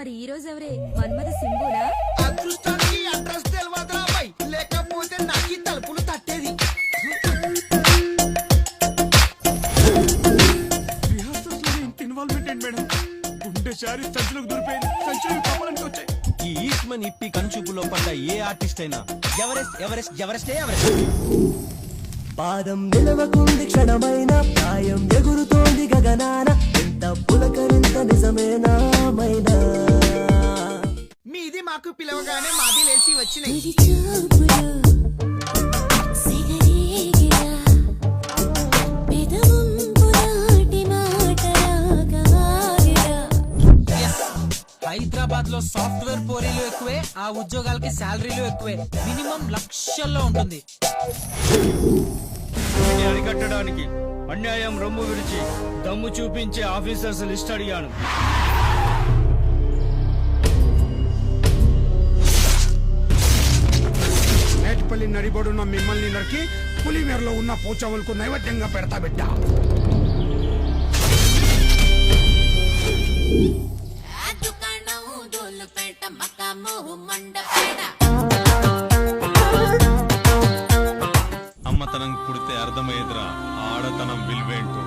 మరి ఈ రోజు ఎవరే? మన్మథ సింబునా? అదృష్టానికి అడ్రస్ తెలియదురా అబ్బాయి, లేకపోతే నాకు ఈ తలుపులు తట్టేది. రిహార్సల్స్ లో ఇంత ఇన్వాల్వ్మెంట్ ఏంటి మేడం? గుండె శారీ సంచులకు దూరిపోయింది, సంచులు కప్పడానికి వచ్చాయి. ఈ ఈస్ట్మన్ ఇప్పి కనుచూపులో పడ్డ ఏ ఆర్టిస్ట్ అయినా ఎవరెస్ట్ ఎవరెస్ట్ ఎవరెస్టే ఎవరెస్ట్. పాదం నిలవకుంది క్షణమైన ప్రాయం ఎగురుతోంది గగనాన ఎంత పులకరింత నిజమేనా మైనా. మీది మాకు పిలవగానే మాది లేచి వచ్చినాయి. హైదరాబాద్ లో సాఫ్ట్వేర్ పోరీలు ఎక్కువే, ఆ ఉద్యోగాలకి శాలరీలు ఎక్కువే. మినిమం లక్షల్లో ఉంటుంది. అరికట్టడానికి అన్యాయం రొమ్ము విడిచి దమ్ము చూపించే ఆఫీసర్స్ లిస్ట్ అడిగాను. మేటపల్లి నడిబడున్న మిమ్మల్ని నరికి పులిమేరలో ఉన్న పోచవలకు నైవేద్యంగా పెడతా బిడ్డ. అమ్మతనం పుడితే అర్థమయ్యేదిరా ఆడతనం విలువేంటో.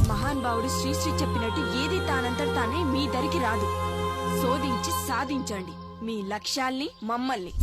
మహాన్ భావుడు శ్రీశ్రీ చెప్పినట్టు ఏది తానంతట తానే మీ దరికి రాదు. శోధించి సాధించండి మీ లక్ష్యాల్ని, మమ్మల్ని.